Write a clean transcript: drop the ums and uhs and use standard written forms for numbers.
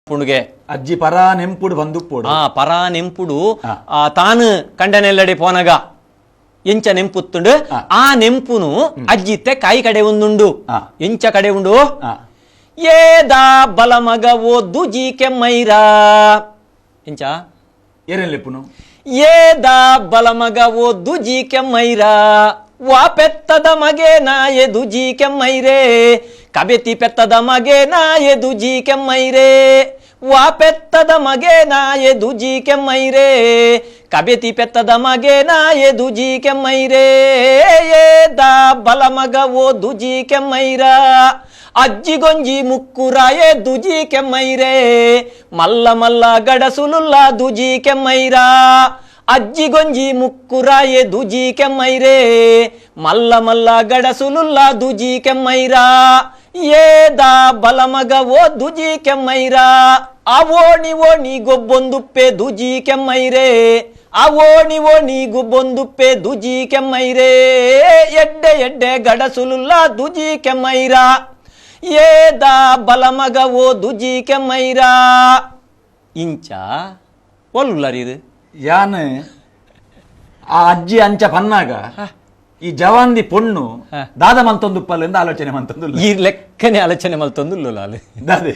ಪುಣ್ಗೆ ಅಜ್ಜಿ ಪರ ನೆಂಪುಡು ಬಂದುಪ್ಪೋಡು ಪರ ನೆಂಪುಡು ತಾನು ಕಂಡನೆಲ್ಲಡೆ ಪೋನಗ ಎಂಚ ನೆಂಪುತ್ತುಂಡು ಆ ನೆಂಪುನು ಅಜ್ಜಿತ್ತೆ ಕಾಯಿ ಕಡೆ ಒಂದುಂಡು ಎಂಚ ಕಡೆ ಉಂಡು ಏದಾ ಬಲಮಗ ಓದ್ದು ಜಿ ಕೆಮ್ಮೈರಾ ಎಂಚ ಏರೆಲ್ಲೆಪ್ಪುನು ಏದಾ ಬಲಮಗ ಓದ್ದು ಜಿ ಕೆಮ್ಮೈರಾ ವಾ ಪೆತ್ತದ ಮಗೇನ ಎದು ಜಿ ಕೆಮ್ಮೈರೇ ಕಬೆತಿ ಪೆತ್ತದ ಮಗೇನ ಎದು ಜಿ ಕೆಮ್ಮೈರೇ ವಾ ಪೆತ್ತದ ಮಗೇನ ಎದು ಜಿ ಕೆಮ್ಮೈರೇ ಕಬೆತಿ ಪೆತ್ತದ ಮಗೇನ ಎದು ಜಿ ಕೆಮ್ಮೈರೇ ಏದ ಬಲಮಗ ಓದು ಜಿ ಕೆಮ್ಮೈರಾ ಅಜ್ಜಿಗೊಂಜಿ ಮುಕ್ಕುರ ಎದು ಜಿ ಕೆಮ್ಮೈರೇ ಮಲ್ಲ ಮಲ್ಲ ಗಡಸುಲುಲ್ಲ ದುಜಿ ಕೆಮ್ಮೈರಾ ಅಜ್ಜಿಗೊಂಜಿ ಮುಕ್ಕುರ ಎದು ಜಿ ಕೆಮ್ಮೈರೇ ಮಲ್ಲ ಮಲ್ಲ ಗಡಸುಲುಲ್ಲ ದುಜಿ ಕೆಮ್ಮೈರಾ ಏದ ಬಲಮಗ ಓ ದುಜಿ ಕೆಮ್ಮೈರಾ ಅವೋಣಿ ಓಣಿ ಗೊಬ್ಬೊಂದುಪ್ಪೆ ದುಜಿ ಕೆಮ್ಮೈರೇ ಅವೋಣಿ ಓಣಿ ಗೊಬ್ಬೊಂದುಪ್ಪೆ ದುಜಿ ಕೆಮ್ಮೈರೇ ಎಡ್ಡೆ ಎಡ್ಡೆ ಗಡಸುಲುಲ್ಲ ದುಜಿ ಕೆಮ್ಮೈರಾ ಏದ ಬಲಮಗ ಓ ದುಜಿ ಕೆಮ್ಮೈರಾ ಇಂಚ ಒಲ್ಲುಲ್ಲರಿದು ಯಾನ್ ಆ ಅಜ್ಜಿ ಅಂಚ ಪನ್ನಾಗ ಈ ಜವಾನ್ದಿ ಪೊಣ್ಣು ದಾದ ಮಂತೊಂದುಪ್ಪಲೆಂದು ಆಲೋಚನೆ ಮಂತೊಂದು ಈ ಲೆಕ್ಕನೆ ಆಲೋಚನೆ ಮಲ್ತೊಂದು ದಾದೆ